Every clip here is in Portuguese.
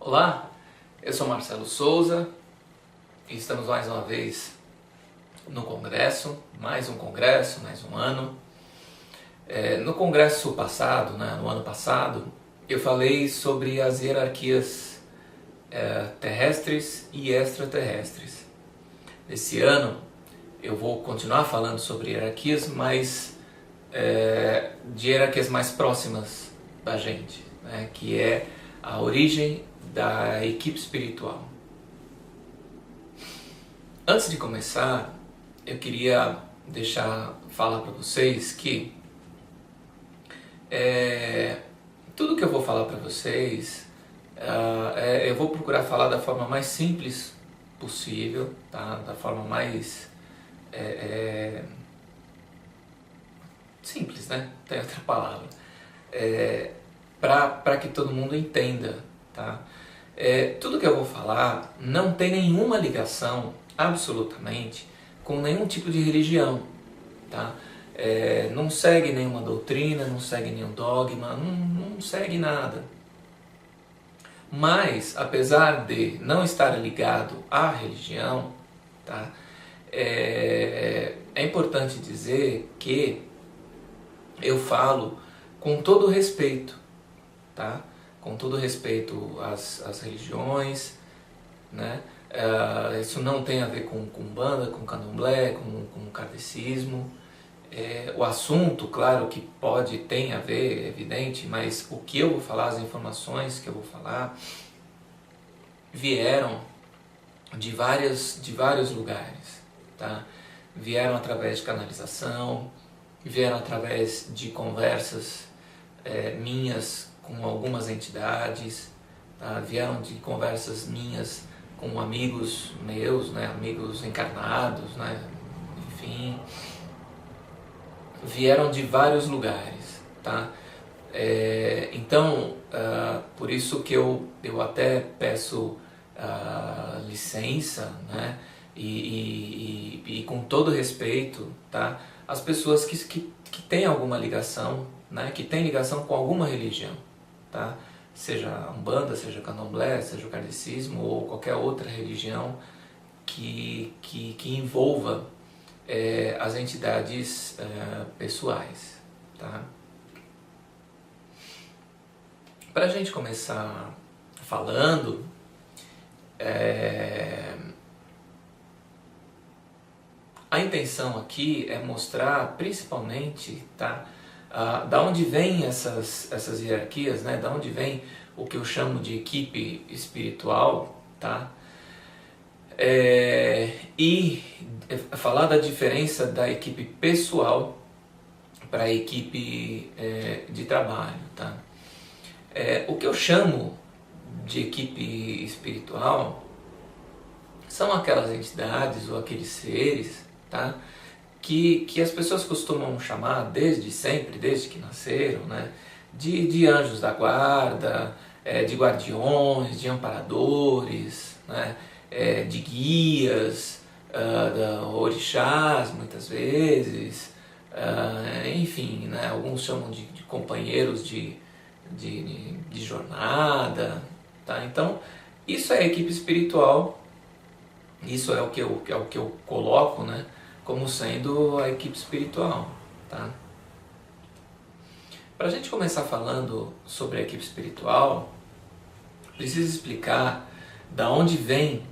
Olá, eu sou Marcelo Souza e estamos mais uma vez no congresso, mais um ano. No congresso passado, no ano passado, eu falei sobre as hierarquias terrestres e extraterrestres. Nesse ano eu vou continuar falando sobre hierarquias, mas de hierarquias mais próximas da gente, né, que é a origem da equipe espiritual. Antes de começar, eu queria falar para vocês que tudo que eu vou falar para vocês, eu vou procurar falar da forma mais simples possível, tá? Da forma mais simples, né? Tem outra palavra. Para que todo mundo entenda, tá? Tudo que eu vou falar não tem nenhuma ligação, absolutamente, com nenhum tipo de religião, tá? Não segue nenhuma doutrina, não segue nenhum dogma, não segue nada. Mas, apesar de não estar ligado à religião, tá? É importante dizer que eu falo com todo respeito, tá? Com todo respeito às religiões, né? Isso não tem a ver com Umbanda, com Candomblé, com kardecismo. O assunto, claro que tem a ver, é evidente, mas o que eu vou falar, as informações que eu vou falar, vieram de vários lugares, tá? Vieram através de canalização, vieram através de conversas minhas com algumas entidades, tá? Vieram de conversas minhas com amigos meus, né? Amigos encarnados, né? Enfim, vieram de vários lugares, tá? Então, por isso que eu até peço licença, né? E com todo respeito, tá? As pessoas que têm alguma ligação, né? Que têm ligação com alguma religião, tá? Seja Umbanda, seja Candomblé, seja o kardecismo ou qualquer outra religião que envolva as entidades pessoais, tá? Para a gente começar falando, a intenção aqui é mostrar principalmente, tá, da onde vêm essas hierarquias, né, da onde vem o que eu chamo de equipe espiritual, tá? E falar da diferença da equipe pessoal para a equipe de trabalho, tá? O que eu chamo de equipe espiritual são aquelas entidades ou aqueles seres, tá? Que as pessoas costumam chamar desde sempre, desde que nasceram, né? De anjos da guarda, de guardiões, de amparadores, né? De guias, orixás muitas vezes, enfim, né? Alguns chamam de companheiros de jornada, tá? Então, isso é a equipe espiritual, isso é o que eu coloco, né, como sendo a equipe espiritual, tá? Para a gente começar falando sobre a equipe espiritual, preciso explicar da onde vem,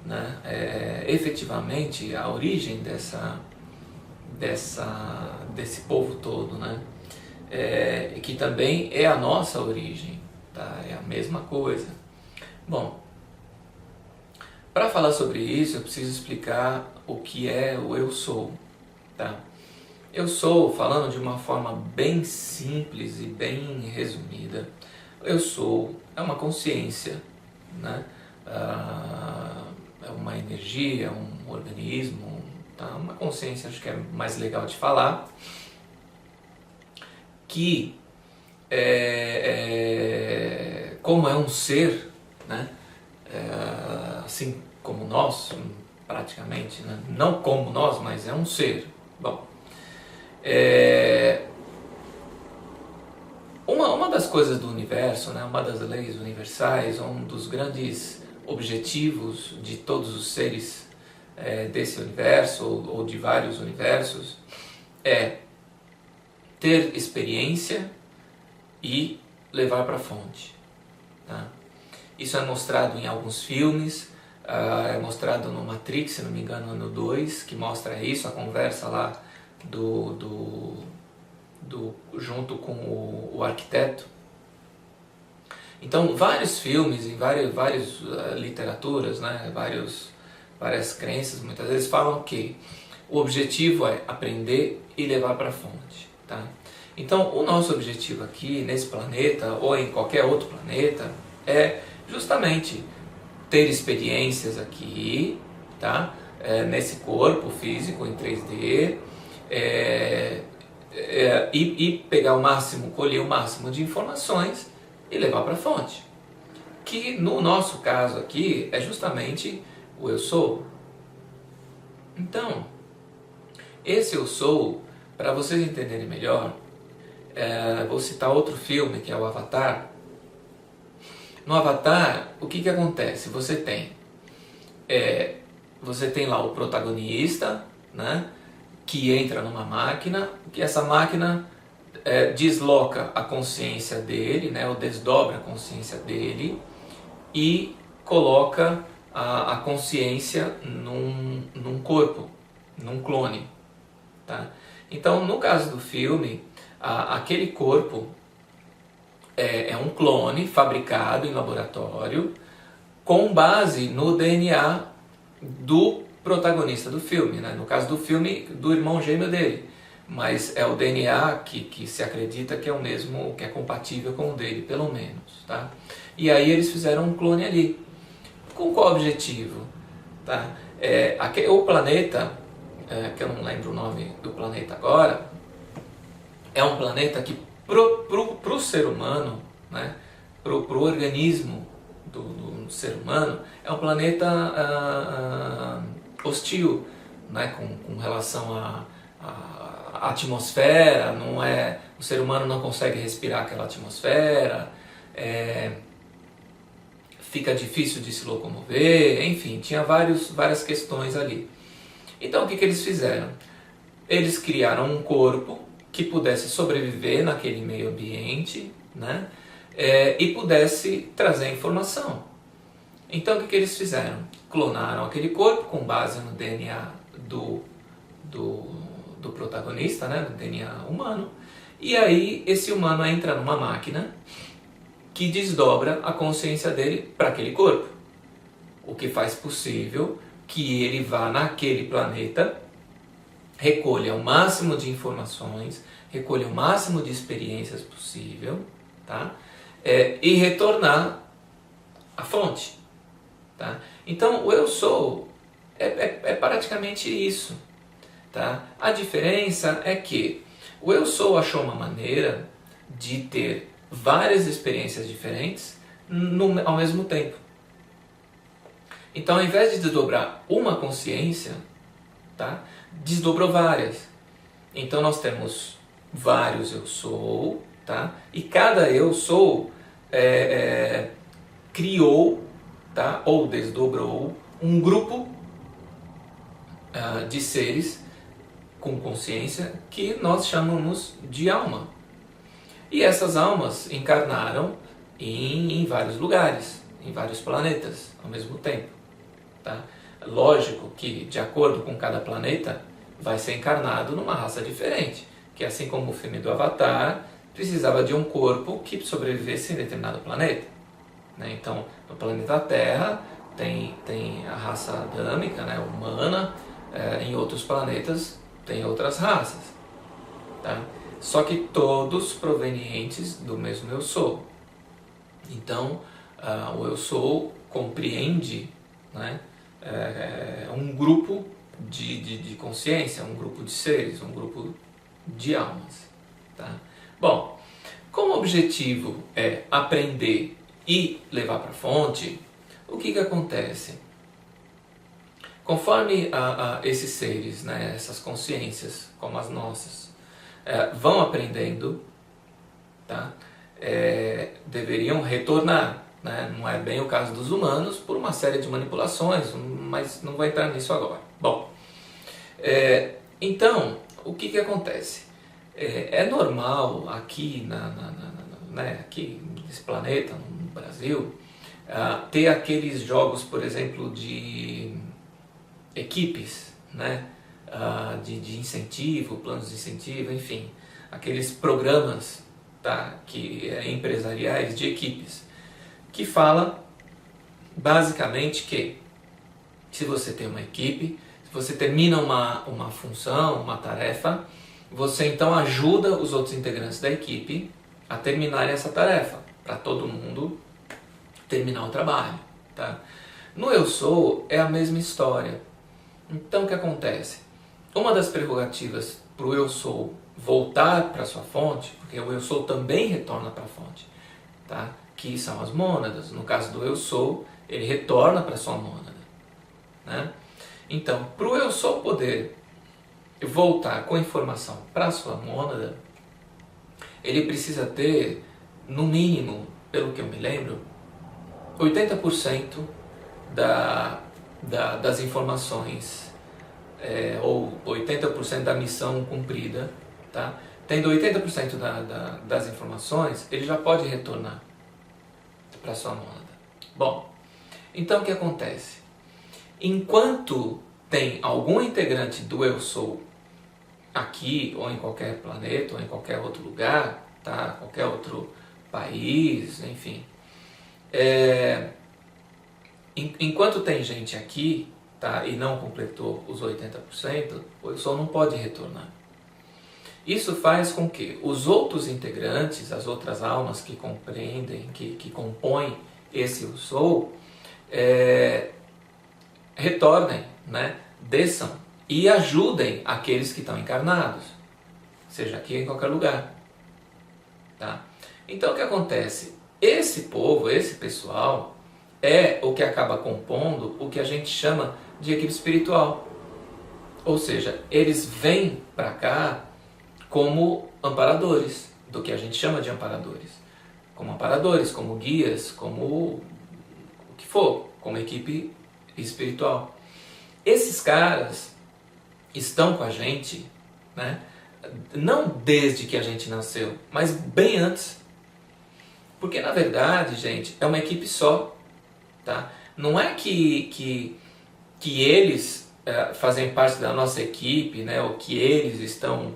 né, efetivamente a origem desse povo todo, né? Que também é a nossa origem, tá? É a mesma coisa. Bom, para falar sobre isso eu preciso explicar o que é o eu sou, tá? Eu sou, falando de uma forma bem simples e bem resumida, eu sou uma consciência, né? É uma energia, um organismo, tá? Uma consciência, acho que é mais legal de falar, que como é um ser, né? Assim como nós, praticamente, né? Não como nós, mas é um ser. Bom, uma das coisas do universo, né, uma das leis universais, um dos grandes objetivos de todos os seres desse universo ou de vários universos é ter experiência e levar para a fonte. Tá? Isso é mostrado em alguns filmes, é mostrado no Matrix, se não me engano, no 2, que mostra isso, a conversa lá junto com o arquiteto. Então, vários filmes, em várias literaturas, né, várias crenças, muitas vezes falam que o objetivo é aprender e levar para a fonte. Tá? Então, o nosso objetivo aqui, nesse planeta, ou em qualquer outro planeta, é justamente ter experiências aqui, tá? Nesse corpo físico em 3D, e pegar o máximo, colher o máximo de informações e levar para a fonte. Que no nosso caso aqui é justamente o eu sou. Então, esse eu sou, para vocês entenderem melhor, vou citar outro filme que é o Avatar. No Avatar, o que acontece? Você tem lá o protagonista, né, que entra numa máquina, que essa máquina desloca a consciência dele, né, ou desdobra a consciência dele e coloca a consciência num corpo, num clone. Tá? Então, no caso do filme, aquele corpo é um clone fabricado em laboratório com base no DNA do protagonista do filme, né? No caso do filme, do irmão gêmeo dele, mas é o DNA que se acredita que é o mesmo, que é compatível com o dele, pelo menos. Tá? E aí eles fizeram um clone ali. Com qual objetivo? Tá? O planeta, que eu não lembro o nome do planeta agora, é um planeta que pro ser humano, né, pro organismo do ser humano, é um planeta hostil, né, com relação à atmosfera. O ser humano não consegue respirar aquela atmosfera, fica difícil de se locomover, enfim, tinha várias questões ali. Então o que eles fizeram? Eles criaram um corpo que pudesse sobreviver naquele meio ambiente, né? E pudesse trazer informação. Então o que eles fizeram? Clonaram aquele corpo com base no DNA do protagonista, né? Do DNA humano, e aí esse humano entra numa máquina que desdobra a consciência dele para aquele corpo, o que faz possível que ele vá naquele planeta, recolha o máximo de informações, recolha o máximo de experiências possível, tá? E retornar à fonte. Tá? Então o eu sou é praticamente isso. Tá? A diferença é que o eu sou achou uma maneira de ter várias experiências diferentes ao mesmo tempo. Então, ao invés de desdobrar uma consciência, tá, desdobrou várias. Então nós temos vários eu sou, tá? E cada eu sou criou, tá, ou desdobrou um grupo de seres com consciência que nós chamamos de alma. E essas almas encarnaram em vários lugares, em vários planetas ao mesmo tempo. Tá? Lógico que, de acordo com cada planeta, vai ser encarnado numa raça diferente, que assim como o filme do Avatar, precisava de um corpo que sobrevivesse em determinado planeta. Né? Então, no planeta Terra tem a raça adâmica, né, humana, em outros planetas tem outras raças. Tá? Só que todos provenientes do mesmo eu sou. Então, o eu sou compreende, né, um grupo de consciência, um grupo de seres, um grupo de almas. Tá? Bom, como o objetivo é aprender e levar para a fonte, o que acontece? Conforme esses seres, né, essas consciências, como as nossas, vão aprendendo, tá? deveriam retornar, né? Não é bem o caso dos humanos por uma série de manipulações, mas não vou entrar nisso agora. Bom, então, o que acontece? É normal aqui, né, aqui nesse planeta, no Brasil, ter aqueles jogos, por exemplo, de equipes, né, de incentivo, planos de incentivo, enfim, aqueles programas, tá, empresariais de equipes, que fala basicamente que se você tem uma equipe, se você termina uma função, uma tarefa, você então ajuda os outros integrantes da equipe a terminarem essa tarefa, para todo mundo terminar o trabalho. Tá? No Eu Sou é a mesma história. Então o que acontece? Uma das prerrogativas para o Eu Sou voltar para a sua fonte, porque o Eu Sou também retorna para a fonte, tá? Que são as mônadas. No caso do Eu Sou, ele retorna para a sua mônada. Né? Então, para o Eu Sou poder voltar com a informação para a sua mônada, ele precisa ter, no mínimo, pelo que eu me lembro, 80% das informações, ou 80% da missão cumprida. Tá? Tendo 80% das informações, ele já pode retornar para a sua mônada. Bom, então o que acontece? Enquanto tem algum integrante do Eu Sou aqui, ou em qualquer planeta, ou em qualquer outro lugar, tá? Qualquer outro país, enfim, enquanto tem gente aqui, tá? E não completou os 80%, o Eu Sou não pode retornar. Isso faz com que os outros integrantes, as outras almas que compreendem, que compõem esse Eu Sou, retornem, né? Desçam e ajudem aqueles que estão encarnados, seja aqui ou em qualquer lugar. Tá? Então o que acontece? Esse povo, esse pessoal, é o que acaba compondo o que a gente chama de equipe espiritual. Ou seja, eles vêm para cá como amparadores, do que a gente chama de amparadores. Como amparadores, como guias, como o que for, como equipe espiritual. Esses caras estão com a gente, né? Não desde que a gente nasceu, mas bem antes. Porque na verdade, gente, é uma equipe só. Tá? Não é que eles fazem parte da nossa equipe, né? Ou que eles estão...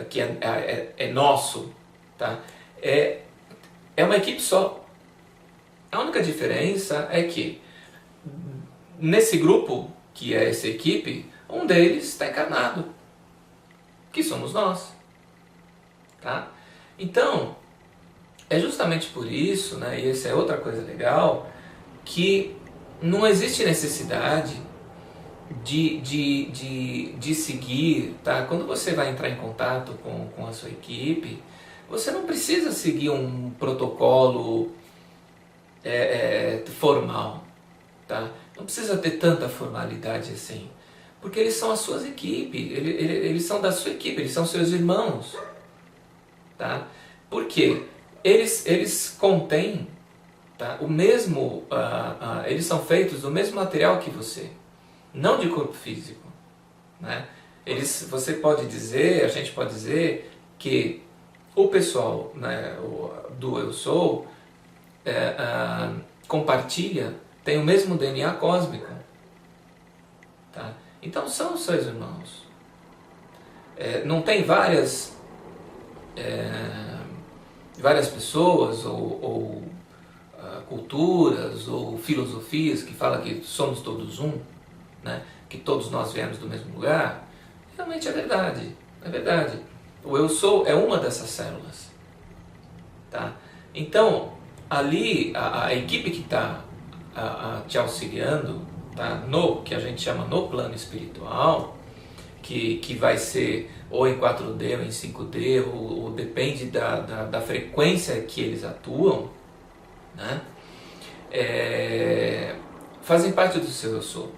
que é nosso. Tá? É uma equipe só. A única diferença é que nesse grupo, que é essa equipe, um deles está encarnado, que somos nós. Tá? Então, é justamente por isso, né, e essa é outra coisa legal, que não existe necessidade de seguir, tá? Quando você vai entrar em contato com a sua equipe, você não precisa seguir um protocolo formal, tá? Não precisa ter tanta formalidade assim, porque eles são as suas equipes, eles são da sua equipe, eles são seus irmãos, tá? Por quê? Eles contêm, tá, o mesmo, eles são feitos do mesmo material que você, não de corpo físico, né? Você pode dizer, a gente pode dizer que o pessoal, né, do Eu Sou compartilha, tem o mesmo DNA cósmico, tá? Então são os seus irmãos. Não tem várias pessoas ou culturas ou filosofias que falam que somos todos um, né? Que todos nós viemos do mesmo lugar. Realmente é verdade, é verdade. O Eu Sou é uma dessas células, tá? Então, ali a equipe que está te auxiliando, tá? No que a gente chama no plano espiritual, que vai ser ou em 4D ou em 5D, ou depende da frequência que eles atuam, né? Fazem parte do seu Eu Sou,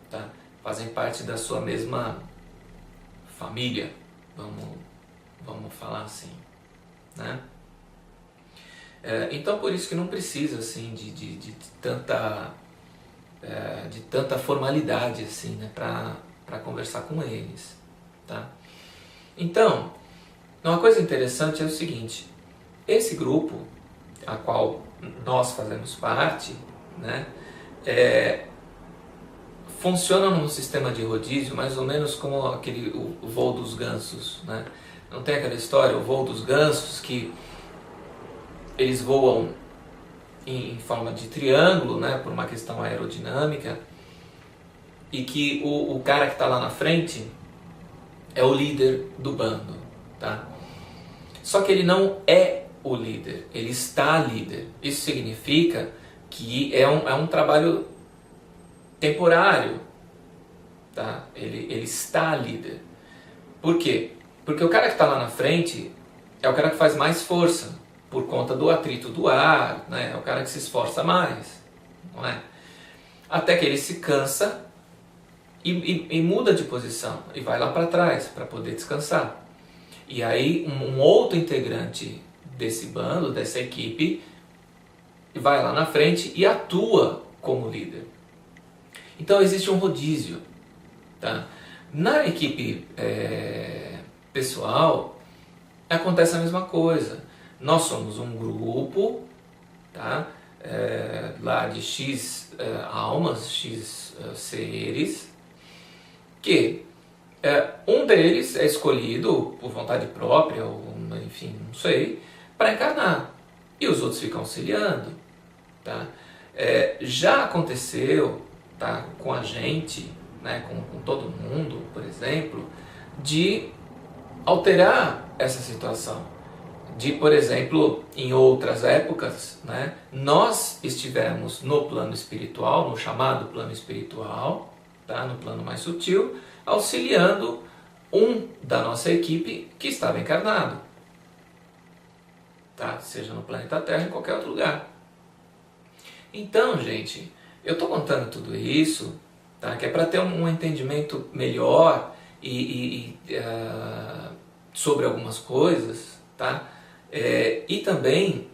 tá? Fazem parte da sua mesma família, vamos falar assim, né? Então por isso que não precisa assim de tanta formalidade assim, né, para conversar com eles, tá? Então, uma coisa interessante é o seguinte: esse grupo a qual nós fazemos parte, né, funciona num sistema de rodízio mais ou menos como o voo dos gansos, né? Não tem aquela história, o voo dos gansos, que eles voam em forma de triângulo, né, por uma questão aerodinâmica, e que o cara que está lá na frente é o líder do bando, tá? Só que ele não é o líder, ele está líder. Isso significa que é um trabalho temporário, tá? Ele está líder. Por quê? Porque o cara que está lá na frente é o cara que faz mais força, por conta do atrito do ar, né? É o cara que se esforça mais, não é? Até que ele se cansa e muda de posição e vai lá para trás para poder descansar. E aí um outro integrante desse bando, dessa equipe, vai lá na frente e atua como líder. Então existe um rodízio, tá? Na equipe pessoal acontece a mesma coisa. Nós somos um grupo, tá? Lá de X almas, X seres, que um deles é escolhido por vontade própria, ou enfim, não sei, para encarnar. E os outros ficam auxiliando, tá? Já aconteceu, tá, com a gente, né, com todo mundo, por exemplo, de alterar essa situação. De, por exemplo, em outras épocas, né, nós estivemos no plano espiritual, no chamado plano espiritual, tá, no plano mais sutil, auxiliando um da nossa equipe que estava encarnado, tá, seja no planeta Terra ou em qualquer outro lugar. Então, gente, eu estou contando tudo isso, tá, que é para ter um entendimento melhor sobre algumas coisas, tá? E também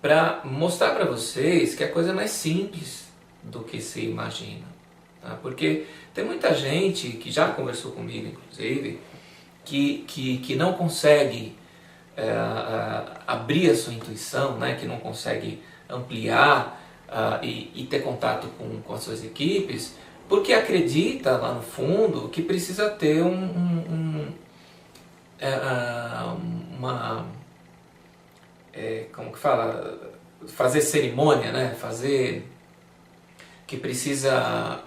para mostrar para vocês que a coisa é mais simples do que se imagina, tá? Porque tem muita gente que já conversou comigo, inclusive, que não consegue abrir a sua intuição, né? Que não consegue ampliar e ter contato com as suas equipes, porque acredita lá no fundo que precisa ter como que fala? Fazer cerimônia, né? Que precisa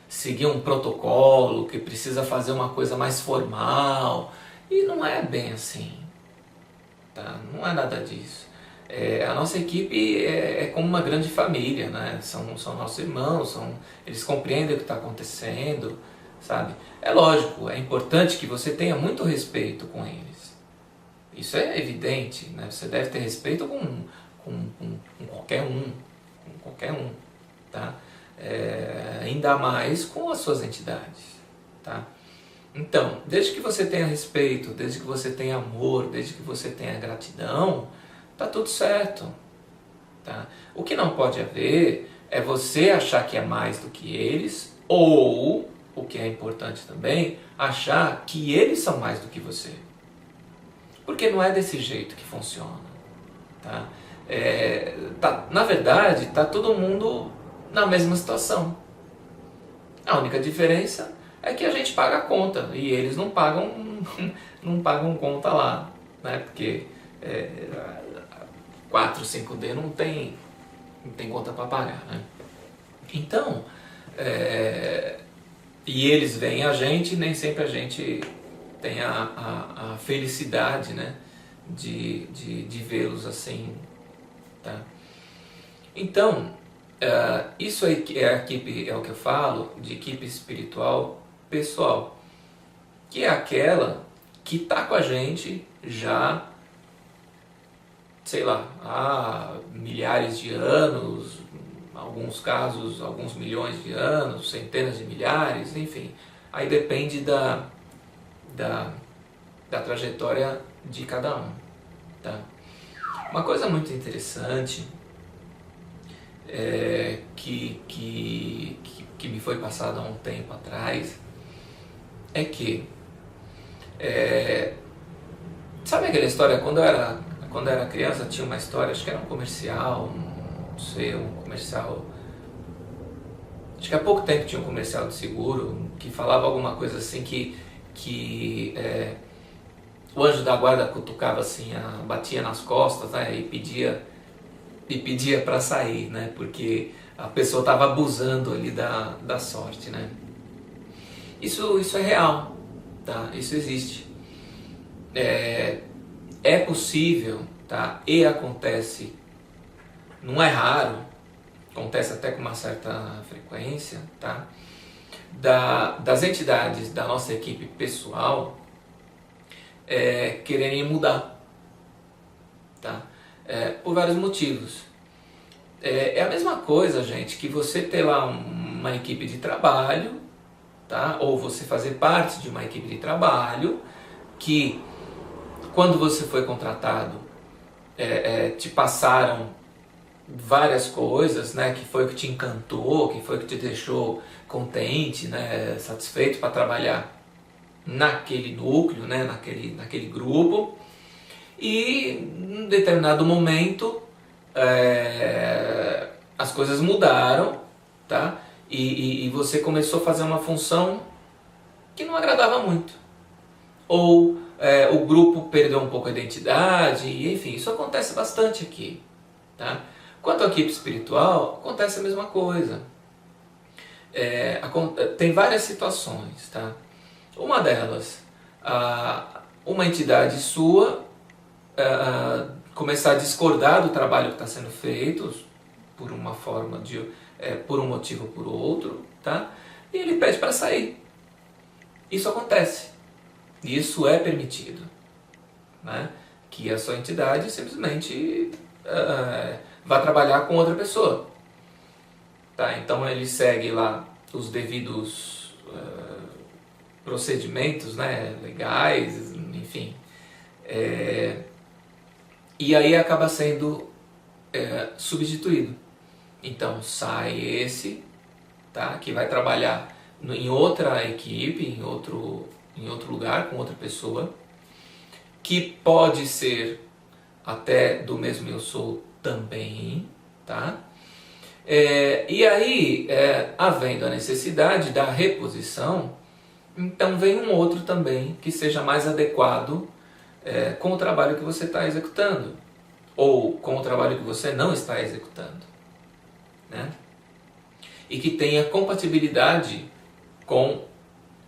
seguir um protocolo, que precisa fazer uma coisa mais formal. E não é bem assim, tá? Não é nada disso. A nossa equipe é como uma grande família, né? São nossos irmãos, eles compreendem o que está acontecendo, sabe? É lógico, é importante que você tenha muito respeito com eles. Isso é evidente, né? Você deve ter respeito com qualquer um, tá? Ainda mais com as suas entidades, tá? Então, desde que você tenha respeito, desde que você tenha amor, desde que você tenha gratidão, tá tudo certo, tá? O que não pode haver é você achar que é mais do que eles, ou, o que é importante também, achar que eles são mais do que você. Porque não é desse jeito que funciona, tá? Na verdade, tá todo mundo na mesma situação. A única diferença é que a gente paga a conta e eles não pagam, não pagam conta lá, né? Porque 4, 5D não tem conta para pagar, né? Então, e eles veem a gente, nem sempre a gente tem a felicidade, né, de vê-los assim, tá? Então, isso aí é o que eu falo de equipe espiritual pessoal, que é aquela que está com a gente já, sei lá, há milhares de anos, em alguns casos, alguns milhões de anos, centenas de milhares, enfim. Aí depende da trajetória de cada um, tá? Uma coisa muito interessante que me foi passada há um tempo atrás é que sabe aquela história, quando eu era criança tinha uma história, acho que era um comercial, não sei, um comercial, acho que há pouco tempo tinha um comercial de seguro que falava alguma coisa assim que o anjo da guarda cutucava assim, batia nas costas, né, e pedia para sair, né, porque a pessoa estava abusando ali da sorte, né. Isso é real, tá? Isso existe. É possível, tá? E acontece, não é raro, acontece até com uma certa frequência, tá? Das entidades da nossa equipe pessoal quererem mudar, tá? Por vários motivos. É a mesma coisa, gente, que você ter lá uma equipe de trabalho, tá? Ou você fazer parte de uma equipe de trabalho que, quando você foi contratado, te passaram várias coisas, né? Que foi o que te encantou, que foi o que te deixou contente, né? Satisfeito para trabalhar naquele núcleo, né? naquele grupo. E em determinado momento as coisas mudaram, tá? E você começou a fazer uma função que não agradava muito. Ou o grupo perdeu um pouco a identidade, enfim, isso acontece bastante aqui, tá? Quanto à equipe espiritual, acontece a mesma coisa. Tem várias situações, tá? Uma delas, uma entidade sua começar a discordar do trabalho que está sendo feito, por uma forma por um motivo ou por outro, tá? E ele pede para sair. Isso acontece. Isso é permitido, né? Que a sua entidade simplesmente vá trabalhar com outra pessoa, tá? Então ele segue lá os devidos procedimentos, né, legais, enfim, e aí acaba sendo substituído. Então sai esse, tá, que vai trabalhar em outra equipe, em outro lugar, com outra pessoa, que pode ser até do mesmo eu sou também, tá? E aí, havendo a necessidade da reposição, então vem um outro também que seja mais adequado com o trabalho que você está executando, ou com o trabalho que você não está executando, né? E que tenha compatibilidade com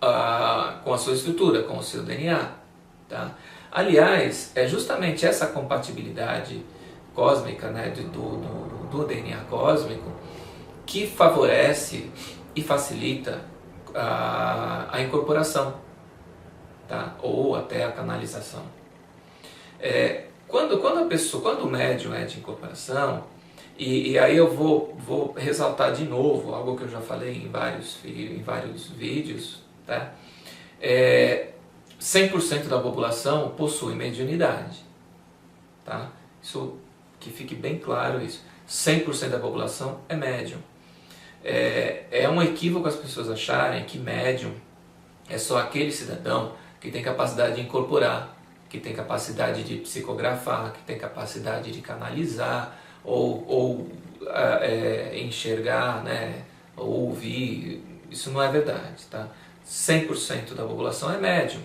a sua estrutura, com o seu DNA, tá? Aliás, é justamente essa compatibilidade cósmica, né, do DNA cósmico, que favorece e facilita a incorporação, tá? Ou até a canalização. Quando o médium é de incorporação, e aí eu vou ressaltar de novo algo que eu já falei em vários vídeos, tá? 100% da população possui mediunidade, tá? Isso, que fique bem claro isso. 100% da população é médium. É um equívoco as pessoas acharem que médium é só aquele cidadão que tem capacidade de incorporar, que tem capacidade de psicografar, que tem capacidade de canalizar, ou enxergar, né, ou ouvir. Isso não é verdade, tá? 100% da população é médium.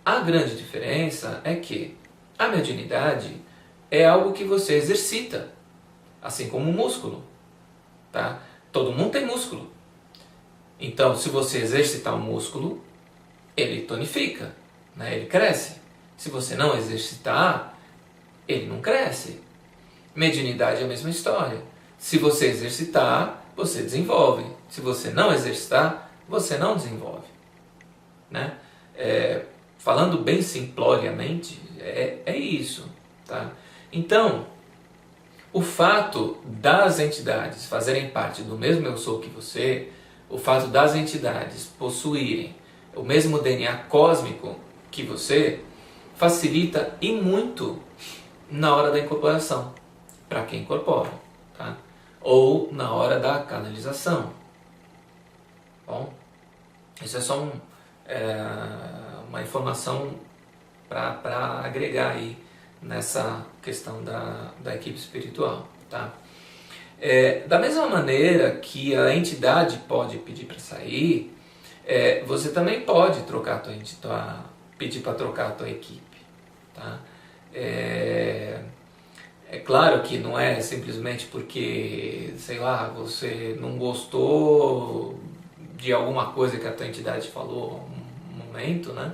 A grande diferença é que a mediunidade é algo que você exercita, assim como o músculo, tá? Todo mundo tem músculo. Então, se você exercitar o músculo, ele tonifica, né? Ele cresce. Se você não exercitar, ele não cresce. Mediunidade é a mesma história. Se você exercitar, você desenvolve. Se você não exercitar, você não desenvolve, né? Falando bem simploriamente, é isso, tá? Então, o fato das entidades fazerem parte do mesmo eu sou que você, o fato das entidades possuírem o mesmo DNA cósmico que você, facilita e muito na hora da incorporação, para quem incorpora, tá? Ou na hora da canalização. Bom, isso é só uma informação para agregar aí nessa questão da equipe espiritual, tá? Da mesma maneira que a entidade pode pedir para sair, você também pode trocar pedir para trocar a tua equipe, tá? É claro que não é simplesmente porque, sei lá, você não gostou de alguma coisa que a tua entidade falou no momento, né?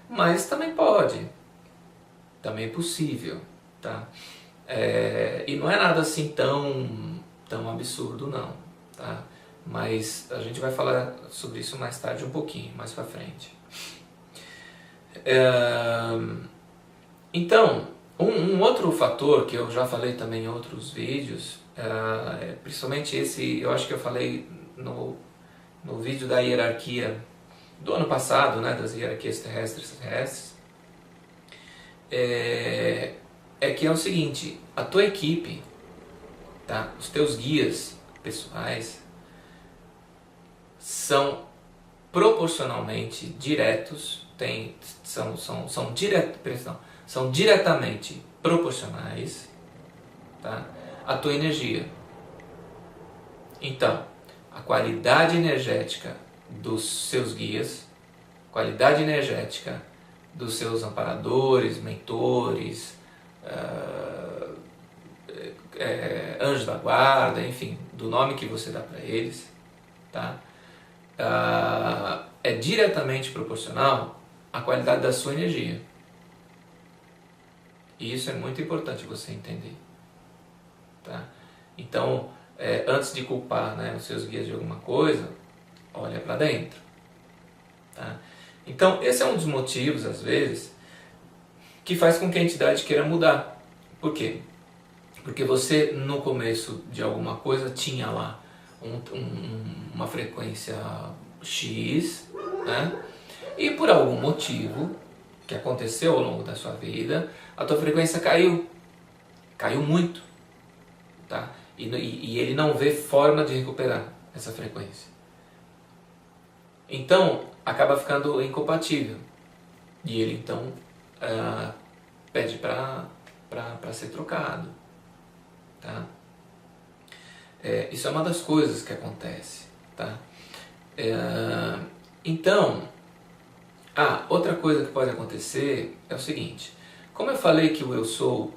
Mas também pode, também é possível, tá? E não é nada assim tão absurdo não, tá? Mas a gente vai falar sobre isso mais tarde um pouquinho, mais pra frente. Então, um outro fator que eu já falei também em outros vídeos, principalmente esse, eu acho que eu falei no vídeo da hierarquia do ano passado, né, das hierarquias terrestres, que é o seguinte: a tua equipe, tá, os teus guias pessoais são proporcionalmente diretos, são diretamente proporcionais, tá, à tua energia. Então, a qualidade energética dos seus guias, qualidade energética dos seus amparadores, mentores, anjos da guarda, enfim, do nome que você dá para eles, tá? É diretamente proporcional à qualidade da sua energia. E isso é muito importante você entender, tá? Então, antes de culpar, né, os seus guias de alguma coisa, olha para dentro, tá? Então, esse é um dos motivos, às vezes, que faz com que a entidade queira mudar. Por quê? Porque você, no começo de alguma coisa, tinha lá uma frequência X, né? E por algum motivo que aconteceu ao longo da sua vida, a tua frequência caiu muito, tá? E ele não vê forma de recuperar essa frequência. Então, acaba ficando incompatível. E ele, então, pede para ser trocado, tá? Isso é uma das coisas que acontece, tá? Então, outra coisa que pode acontecer é o seguinte: como eu falei que o eu sou,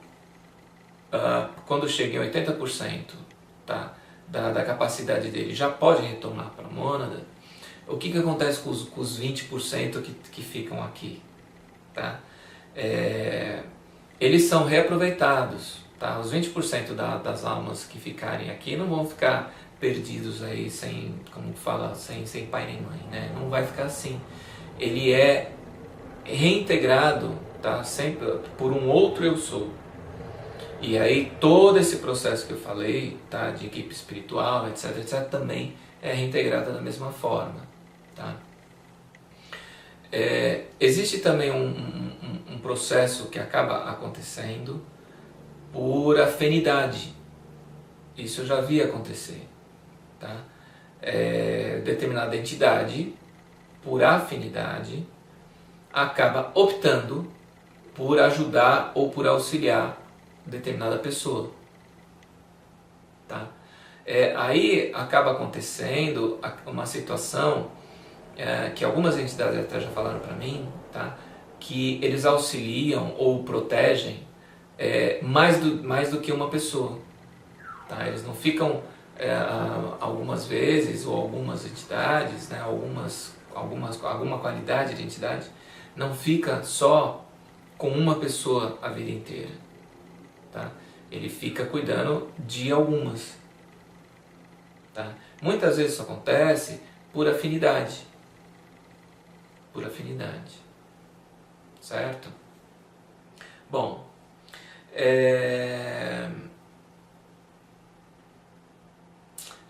quando chega em 80%, tá, da capacidade dele, já pode retornar para a mônada, o que acontece com os 20% que ficam aqui? Tá? Eles são reaproveitados. Tá? Os 20% das almas que ficarem aqui não vão ficar perdidos aí sem, como fala, sem pai nem mãe, né? Não vai ficar assim. Ele é reintegrado, tá, sempre por um outro eu sou. E aí todo esse processo que eu falei, tá, de equipe espiritual, etc, também é reintegrado da mesma forma, tá? Existe também um processo que acaba acontecendo por afinidade. Isso eu já vi acontecer, tá? Determinada entidade, por afinidade, acaba optando por ajudar ou por auxiliar determinada pessoa, tá? Aí acaba acontecendo uma situação que algumas entidades até já falaram para mim, tá? Que eles auxiliam ou protegem mais do que uma pessoa, tá? Eles não ficam algumas vezes, ou algumas entidades, né, alguma qualidade de entidade, não fica só com uma pessoa a vida inteira, tá? Ele fica cuidando de algumas, tá? Muitas vezes isso acontece por afinidade, certo? Bom,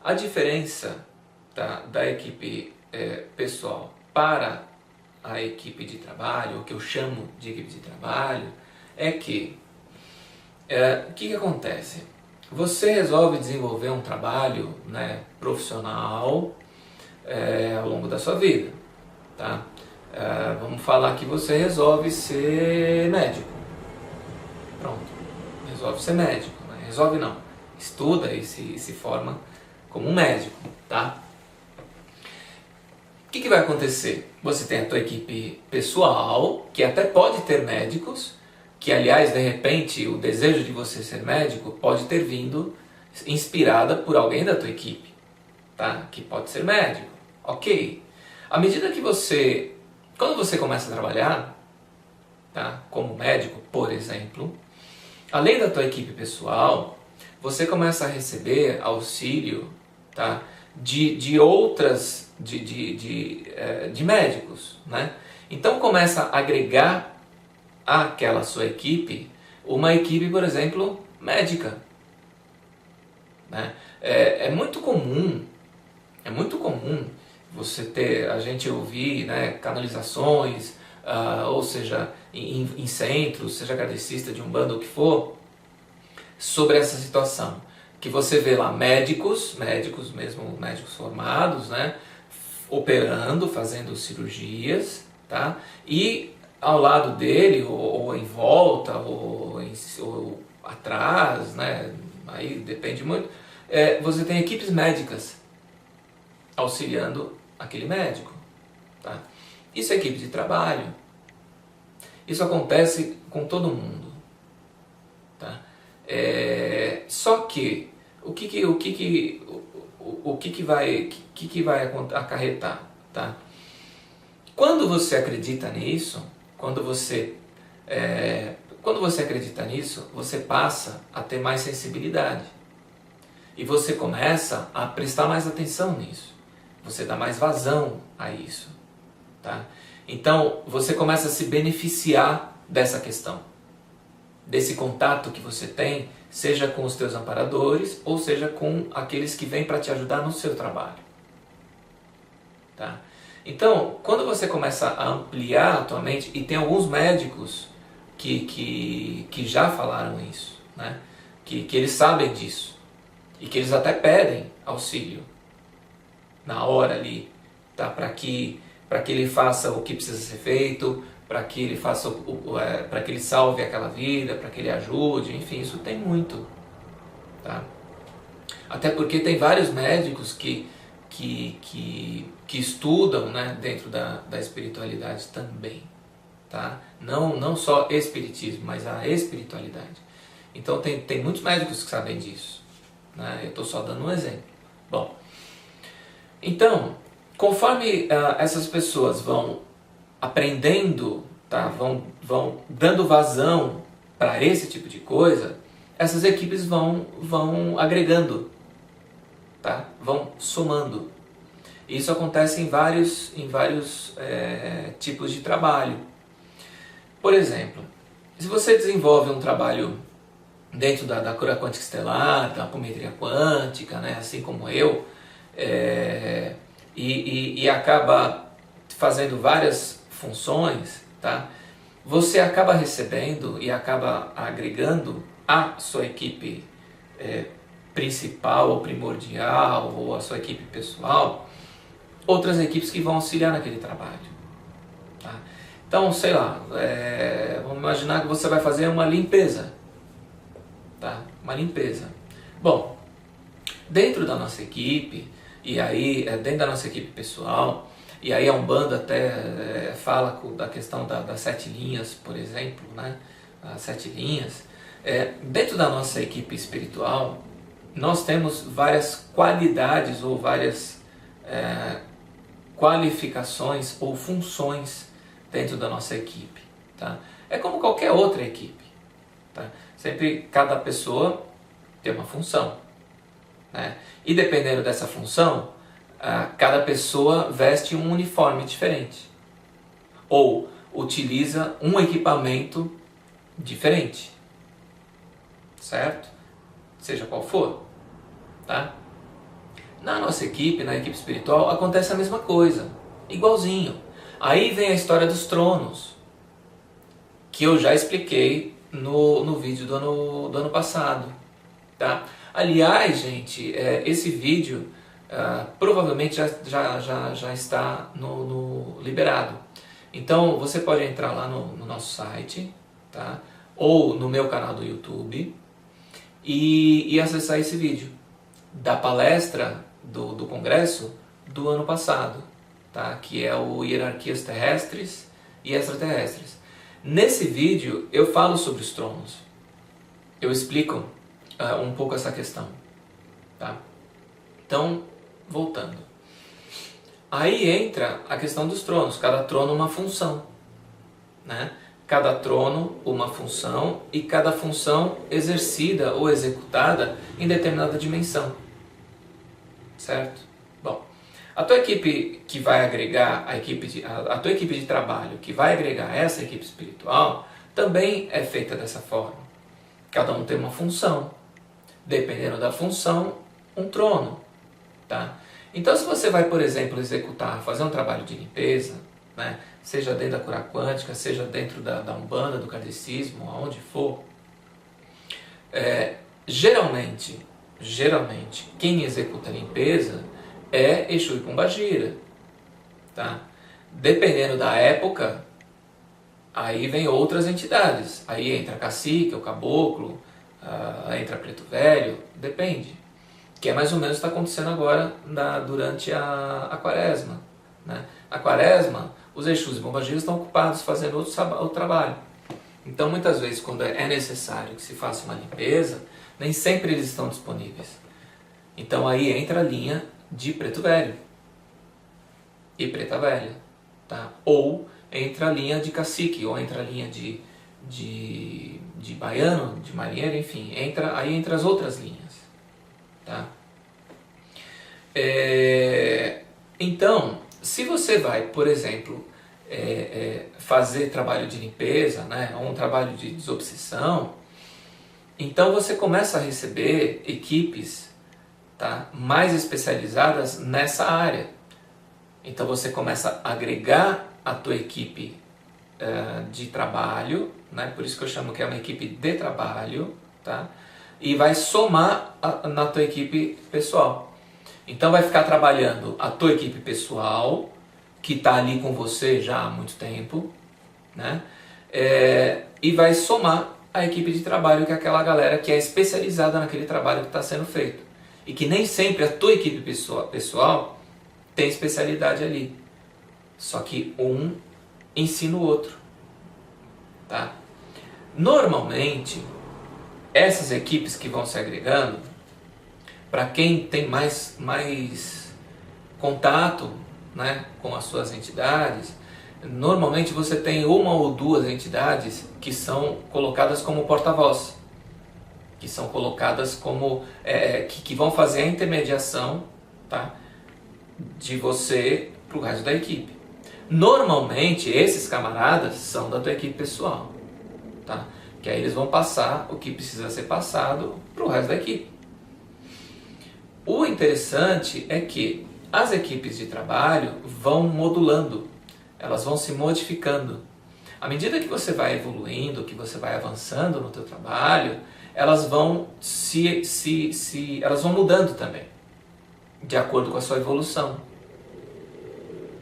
a diferença, tá, da equipe pessoal para a equipe de trabalho, o que eu chamo de equipe de trabalho, é que O que acontece? Você resolve desenvolver um trabalho, né, profissional ao longo da sua vida, tá? Vamos falar que você resolve ser médico. Pronto, resolve ser médico, né? Resolve não, estuda e se forma como um médico, tá? O que vai acontecer? Você tem a tua equipe pessoal, que até pode ter médicos, que aliás, de repente, o desejo de você ser médico pode ter vindo inspirada por alguém da tua equipe, tá? Que pode ser médico, ok. À medida que quando você começa a trabalhar, tá? Como médico, por exemplo, além da tua equipe pessoal, você começa a receber auxílio, tá? de outras, de médicos, né? Então começa a agregar àquela sua equipe uma equipe, por exemplo, médica, né? É muito comum você ter, a gente ouvir, né, canalizações, ou seja, em centros, seja kardecista, de umbanda, o que for, sobre essa situação. Que você vê lá médicos mesmo, médicos formados, né, operando, fazendo cirurgias, tá? E ao lado dele, ou em volta, ou atrás, né, aí depende muito, você tem equipes médicas auxiliando aquele médico, tá? Isso é equipe de trabalho. Isso acontece com todo mundo, tá? Só que o que vai acarretar, tá? Quando você acredita nisso, quando você acredita nisso, você passa a ter mais sensibilidade e você começa a prestar mais atenção nisso. Você dá mais vazão a isso, tá? Então você começa a se beneficiar dessa questão, desse contato que você tem, seja com os teus amparadores ou seja com aqueles que vêm para te ajudar no seu trabalho, tá? Então, quando você começa a ampliar a tua mente, e tem alguns médicos que já falaram isso, né? Que eles sabem disso e que eles até pedem auxílio na hora ali, tá? Para que ele faça o que precisa ser feito, para que ele faça para que ele salve aquela vida, para que ele ajude, enfim, isso tem muito, tá? Até porque tem vários médicos que estudam, né, dentro da espiritualidade também, tá? Não só espiritismo, mas a espiritualidade. Então tem muitos médicos que sabem disso, né? Eu estou só dando um exemplo. Bom, então, conforme essas pessoas vão aprendendo, tá? vão dando vazão para esse tipo de coisa, essas equipes vão agregando, tá? Vão somando. Isso acontece em vários tipos de trabalho. Por exemplo, se você desenvolve um trabalho dentro da cura quântica estelar, da apometria quântica, né? Assim como eu, e acaba fazendo várias funções, tá? Você acaba recebendo e acaba agregando à sua equipe principal ou primordial, ou a sua equipe pessoal, outras equipes que vão auxiliar naquele trabalho, tá? Então, sei lá, vamos imaginar que você vai fazer uma limpeza, tá? Uma limpeza. Bom, dentro da nossa equipe, e aí dentro da nossa equipe pessoal, e aí a Umbanda até fala da questão das 7 linhas, por exemplo, né? As 7 linhas. Dentro da nossa equipe espiritual, nós temos várias qualidades ou várias qualificações ou funções dentro da nossa equipe, tá? É como qualquer outra equipe, tá? Sempre cada pessoa tem uma função, né? E dependendo dessa função, cada pessoa veste um uniforme diferente ou utiliza um equipamento diferente, certo? Seja qual for, tá? Na nossa equipe, na equipe espiritual, acontece a mesma coisa, igualzinho. Aí vem a história dos tronos, que eu já expliquei no vídeo do ano passado, tá? Aliás, gente, esse vídeo provavelmente já está no liberado. Então você pode entrar lá no nosso site, tá? Ou no meu canal do YouTube e acessar esse vídeo da palestra do congresso do ano passado, tá? Que é o Hierarquias Terrestres e Extraterrestres. Nesse vídeo eu falo sobre os tronos, eu explico um pouco essa questão, tá? Então, voltando. Aí entra a questão dos tronos, cada trono uma função, né? Cada trono uma função e cada função exercida ou executada em determinada dimensão, certo? Bom, a tua equipe que vai agregar, a tua equipe de trabalho que vai agregar essa equipe espiritual também é feita dessa forma. Cada um tem uma função, dependendo da função, um trono, tá? Então, se você vai, por exemplo, fazer um trabalho de limpeza, né, seja dentro da cura quântica, seja dentro da Umbanda, do kardecismo, aonde for, geralmente, quem executa a limpeza é Exu e Pombagira, tá? Dependendo da época, aí vem outras entidades, aí entra cacique, o caboclo, entra preto velho, depende. Que é mais ou menos o que está acontecendo agora durante a quaresma, né? A quaresma, os Exus e Pombagiras estão ocupados fazendo outro trabalho. Então, muitas vezes, quando é necessário que se faça uma limpeza, nem sempre eles estão disponíveis. Então, aí entra a linha de preto velho e preta velha, tá? Ou entra a linha de cacique, ou entra a linha de baiano, de marinheiro, enfim, aí entra as outras linhas. Tá? Então, se você vai, por exemplo, fazer trabalho de limpeza, né, ou um trabalho de desobsessão, então você começa a receber equipes, tá, mais especializadas nessa área. Então você começa a agregar a tua equipe de trabalho, né, por isso que eu chamo que é uma equipe de trabalho, tá? E vai somar na tua equipe pessoal. Então vai ficar trabalhando a tua equipe pessoal, que está ali com você já há muito tempo, né? E vai somar a equipe de trabalho, que é aquela galera que é especializada naquele trabalho que está sendo feito. E que nem sempre a tua equipe pessoal tem especialidade ali. Só que um ensina o outro, tá? Normalmente, essas equipes que vão se agregando, para quem tem mais contato, né, com as suas entidades, normalmente você tem uma ou duas entidades que são colocadas como porta-voz, que são colocadas como que vão fazer a intermediação, tá, de você para o resto da equipe. Normalmente esses camaradas são da tua equipe pessoal, tá? Que aí eles vão passar o que precisa ser passado para o resto da equipe. O interessante é que as equipes de trabalho vão modulando, elas vão se modificando. À medida que você vai evoluindo, que você vai avançando no teu trabalho, elas vão elas vão mudando também, de acordo com a sua evolução,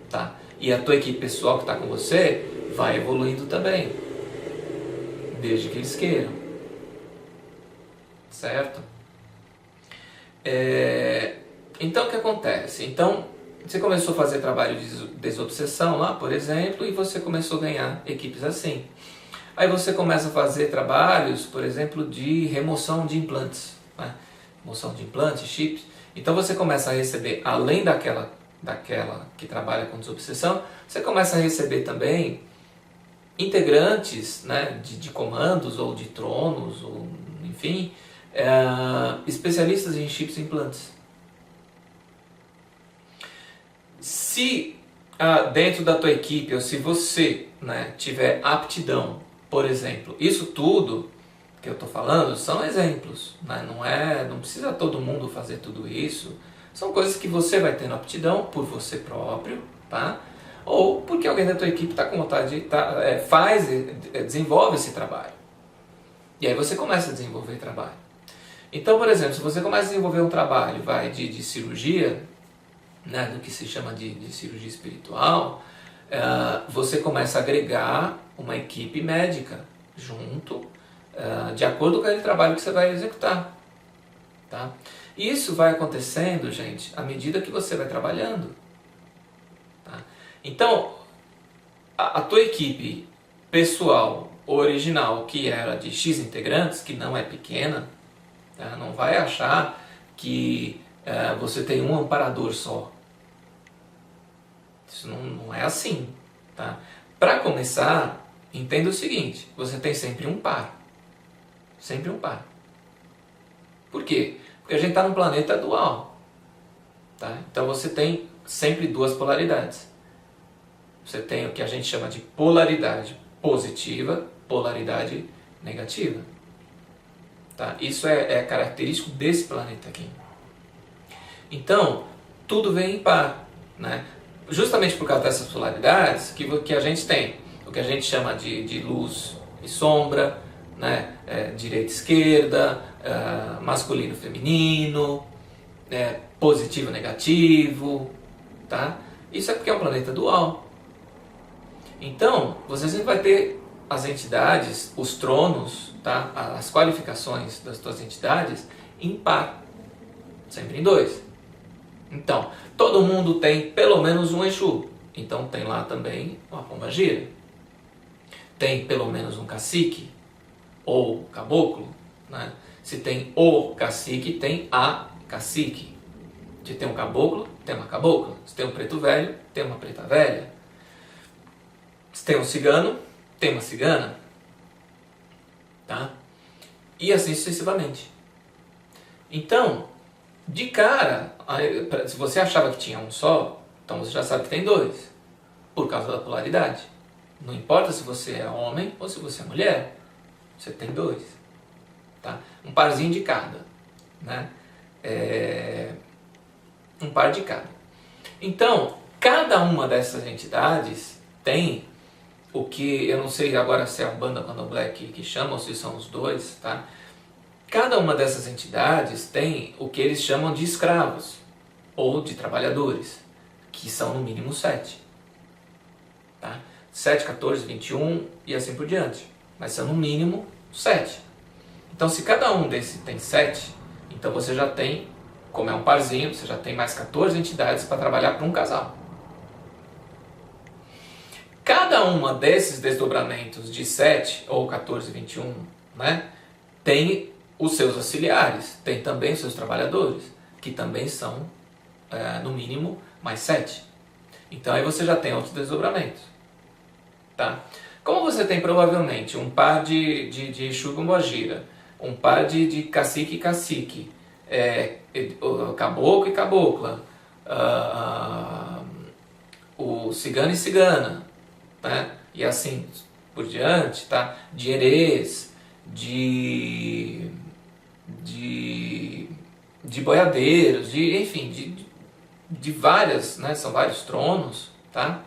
tá? E a tua equipe pessoal que está com você vai evoluindo também, desde que eles queiram, certo? Então o que acontece? Então você começou a fazer trabalho de desobsessão lá, por exemplo, e você começou a ganhar equipes assim. Aí você começa a fazer trabalhos, por exemplo, de remoção de implantes, né? Remoção de implantes, chips. Então você começa a receber, além daquela que trabalha com desobsessão, você começa a receber também integrantes, né, de comandos ou de tronos, ou, enfim, especialistas em chips e implantes. Se dentro da tua equipe, ou se você, né, tiver aptidão, por exemplo, isso tudo que eu estou falando são exemplos, né? Não precisa todo mundo fazer tudo isso, são coisas que você vai tendo aptidão por você próprio, tá? Ou porque alguém da tua equipe está com vontade de desenvolve esse trabalho. E aí você começa a desenvolver trabalho. Então, por exemplo, se você começa a desenvolver um trabalho de cirurgia, né, do que se chama de cirurgia espiritual, você começa a agregar uma equipe médica junto, de acordo com aquele trabalho que você vai executar. Tá? E isso vai acontecendo, gente, à medida que você vai trabalhando. Tá? Então, a tua equipe pessoal original, que era de X integrantes, que não é pequena, tá? Não vai achar que você tem um amparador só. Isso não é assim. Tá? Para começar, entenda o seguinte, você tem sempre um par. Sempre um par. Por quê? Porque a gente está num planeta dual. Tá? Então você tem sempre duas polaridades. Você tem o que a gente chama de polaridade positiva, polaridade negativa. Tá? Isso é característico desse planeta aqui. Então, tudo vem em par. Né? Justamente por causa dessas polaridades que a gente tem. O que a gente chama de luz e sombra, né? Direita e esquerda, masculino e feminino, positivo e negativo. Tá? Isso é porque é um planeta dual. Então, você sempre vai ter as entidades, os tronos, tá? As qualificações das suas entidades em par, sempre em dois. Então, todo mundo tem pelo menos um Exu, então tem lá também uma pombagira. Tem pelo menos um cacique, ou caboclo, né? Se tem o cacique, tem a cacique. Se tem um caboclo, tem uma cabocla. Se tem um preto velho, tem uma preta velha. Se tem um cigano, tem uma cigana. Tá? E assim sucessivamente. Então, de cara, se você achava que tinha um só, então você já sabe que tem dois. Por causa da polaridade. Não importa se você é homem ou se você é mulher. Você tem dois. Tá? Um parzinho de cada. Né? Um par de cada. Então, cada uma dessas entidades tem o que, eu não sei agora se é a banda Candomblé que chama ou se são os dois, tá? Cada uma dessas entidades tem o que eles chamam de escravos ou de trabalhadores, que são no mínimo 7. Tá? 7, 14, 21 e assim por diante. Mas são no mínimo 7. Então se cada um desses tem 7, então você já tem, como é um parzinho, você já tem mais 14 entidades para trabalhar para um casal. Cada uma desses desdobramentos de 7 ou 14, 21, né, tem os seus auxiliares, tem também os seus trabalhadores, que também são, no mínimo, mais 7. Então aí você já tem outros desdobramentos. Tá? Como você tem provavelmente um par de Exu e Pombagira, um par de cacique e cacique, caboclo e cabocla, o cigano e cigana, né? E assim por diante, tá? De herês, de boiadeiros, enfim, de várias, né? São vários tronos, tá?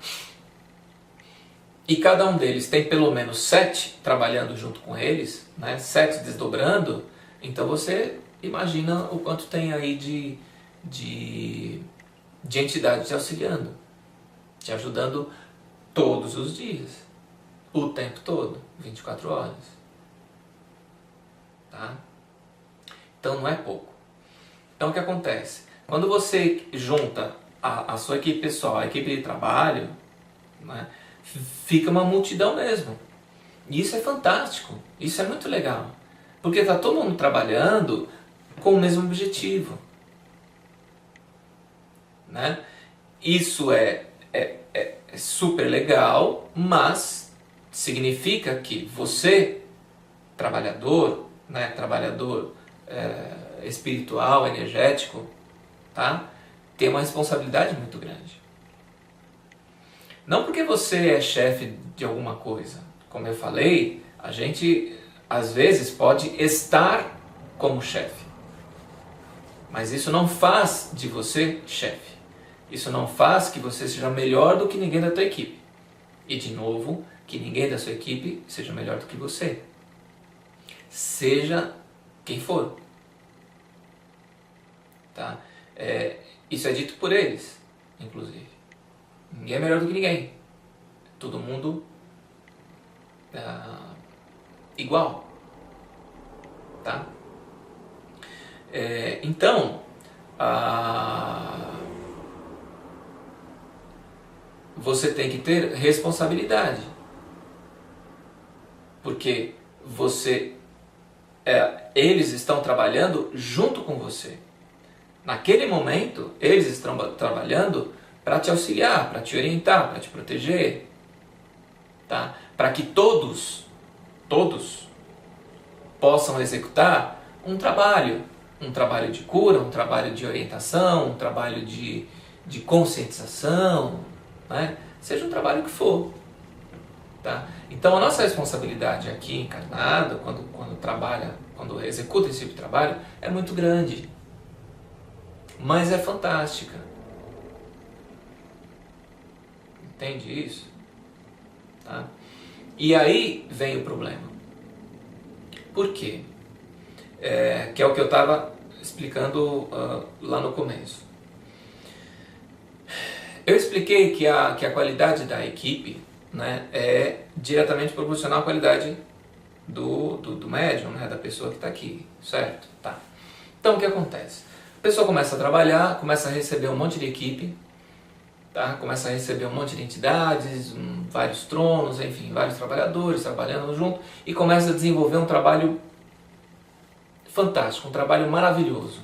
E cada um deles tem pelo menos 7 trabalhando junto com eles, né? 7 desdobrando, então você imagina o quanto tem aí de entidades te auxiliando, te ajudando todos os dias, o tempo todo, 24 horas. Tá? Então não é pouco. Então o que acontece? Quando você junta a sua equipe pessoal, a equipe de trabalho, né, fica uma multidão mesmo. E isso é fantástico, isso é muito legal. Porque está todo mundo trabalhando com o mesmo objetivo. Né? Isso é super legal, mas significa que você, trabalhador, né, trabalhador espiritual, energético, tá, tem uma responsabilidade muito grande. Não porque você é chefe de alguma coisa. Como eu falei, a gente às vezes pode estar como chefe. Mas isso não faz de você chefe. Isso não faz que você seja melhor do que ninguém da tua equipe. E de novo, que ninguém da sua equipe seja melhor do que você. seja quem for. Tá? Isso é dito por eles, inclusive. Ninguém é melhor do que ninguém. Todo mundo igual. Tá? Então, você tem que ter responsabilidade. Porque eles estão trabalhando junto com você. Naquele momento, eles estão trabalhando para te auxiliar, para te orientar, para te proteger. Tá? Para que todos possam executar um trabalho de cura, um trabalho de orientação, um trabalho de conscientização, né? Seja um trabalho que for. Tá? Então a nossa responsabilidade aqui encarnado, quando executa esse tipo de trabalho, é muito grande, mas é fantástica. Entende isso? Tá? E aí vem o problema. Por quê? Que é o que eu estava explicando lá no começo. Eu expliquei que a qualidade da equipe, né, é diretamente proporcional à qualidade do médium, né, da pessoa que está aqui, certo? Tá. Então o que acontece? A pessoa começa a trabalhar, começa a receber um monte de equipe, tá? Começa a receber um monte de entidades, vários tronos, enfim, vários trabalhadores trabalhando junto, e começa a desenvolver um trabalho fantástico, um trabalho maravilhoso.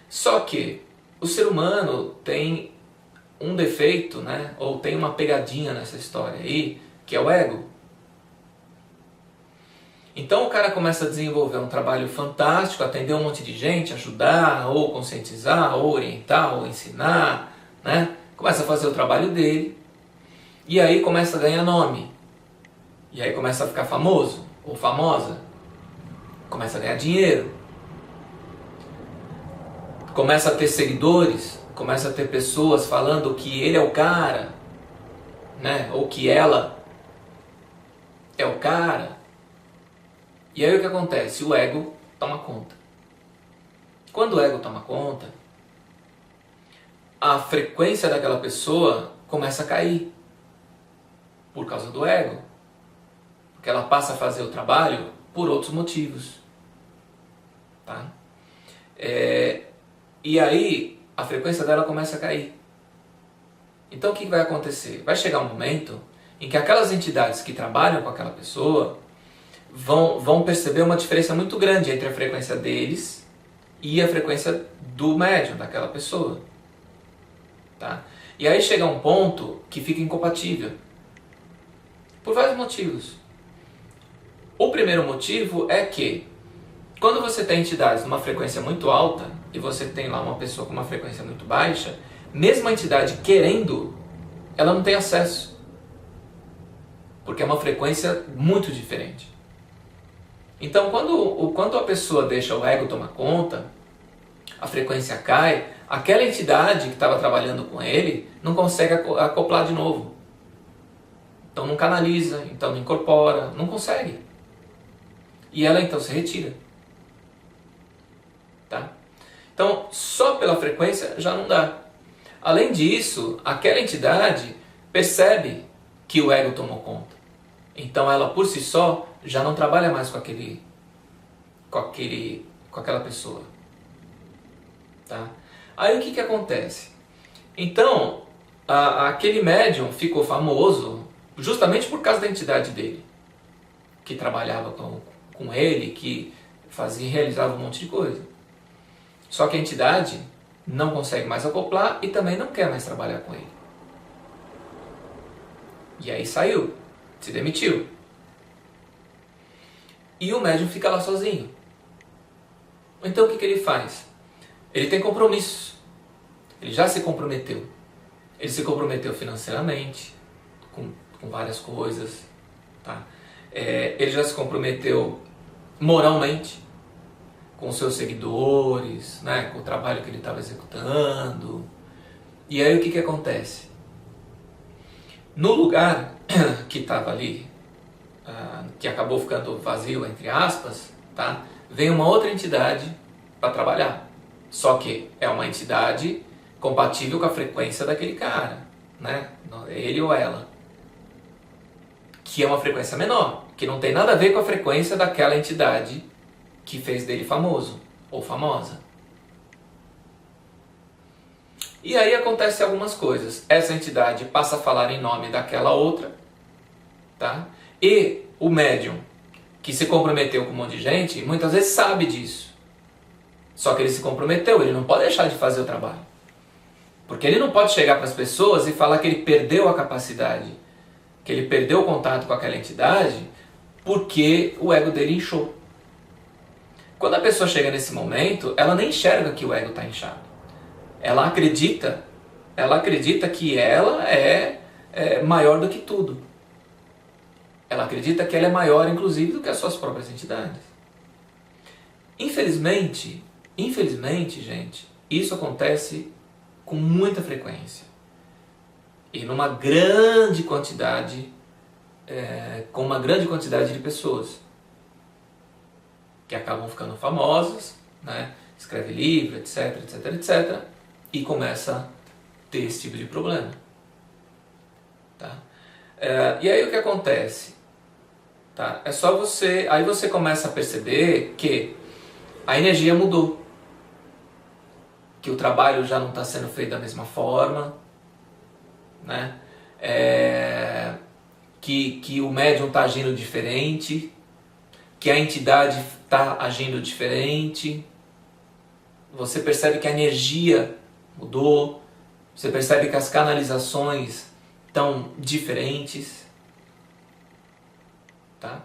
Só que o ser humano tem um defeito, né? Ou tem uma pegadinha nessa história aí, que é o ego. Então o cara começa a desenvolver um trabalho fantástico, atender um monte de gente, ajudar, ou conscientizar, ou orientar, ou ensinar, né? Começa a fazer o trabalho dele, e aí começa a ganhar nome, e aí começa a ficar famoso, ou famosa, começa a ganhar dinheiro, começa a ter seguidores, começa a ter pessoas falando que ele é o cara, né? Ou que ela é o cara. E aí o que acontece? O ego toma conta. Quando o ego toma conta, a frequência daquela pessoa começa a cair por causa do ego, porque ela passa a fazer o trabalho por outros motivos, tá? E aí a frequência dela começa a cair. Então o que vai acontecer? Vai chegar um momento em que aquelas entidades que trabalham com aquela pessoa vão perceber uma diferença muito grande entre a frequência deles e a frequência do médium, daquela pessoa. Tá? E aí chega um ponto que fica incompatível. Por vários motivos. O primeiro motivo é que quando você tem entidades numa frequência muito alta e você tem lá uma pessoa com uma frequência muito baixa, mesmo a entidade querendo, ela não tem acesso. Porque é uma frequência muito diferente. Então quando a pessoa deixa o ego tomar conta, a frequência cai, aquela entidade que estava trabalhando com ele não consegue acoplar de novo. Então não canaliza, então não incorpora, não consegue. E ela então se retira. Tá? Então, só pela frequência já não dá. Além disso, aquela entidade percebe que o ego tomou conta. Então ela por si só já não trabalha mais com aquela pessoa. Tá? Aí o que acontece? Então, aquele médium ficou famoso justamente por causa da entidade dele, que trabalhava com ele, que realizava um monte de coisa. Só que a entidade não consegue mais acoplar e também não quer mais trabalhar com ele. E aí saiu, se demitiu. E o médium fica lá sozinho. Então o que ele faz? Ele tem compromissos. Ele já se comprometeu. Ele se comprometeu financeiramente, com várias coisas. Tá? Ele já se comprometeu moralmente, com seus seguidores, né, com o trabalho que ele estava executando. E aí o que acontece? No lugar que estava ali, que acabou ficando vazio, entre aspas, tá? Vem uma outra entidade para trabalhar. Só que é uma entidade compatível com a frequência daquele cara, né? Ele ou ela. Que é uma frequência menor, que não tem nada a ver com a frequência daquela entidade que fez dele famoso ou famosa. E aí acontece algumas coisas. Essa entidade passa a falar em nome daquela outra, tá? E o médium que se comprometeu com um monte de gente, muitas vezes sabe disso. Só que ele se comprometeu, ele não pode deixar de fazer o trabalho. Porque ele não pode chegar para as pessoas e falar que ele perdeu a capacidade, que ele perdeu o contato com aquela entidade, porque o ego dele inchou. Quando a pessoa chega nesse momento, ela nem enxerga que o ego está inchado. Ela acredita que ela é maior do que tudo. Ela acredita que ela é maior, inclusive, do que as suas próprias entidades. Infelizmente, gente, isso acontece com muita frequência. E numa grande quantidade, com uma grande quantidade de pessoas que acabam ficando famosas, né? Escreve livro, etc, etc, etc, e começa a ter esse tipo de problema. Tá? E aí o que acontece? Tá? É só você... Aí você começa a perceber que a energia mudou. Que o trabalho já não está sendo feito da mesma forma, né? Que o médium está agindo diferente, que a entidade está agindo diferente. Você percebe que a energia mudou, você percebe que as canalizações estão diferentes, tá?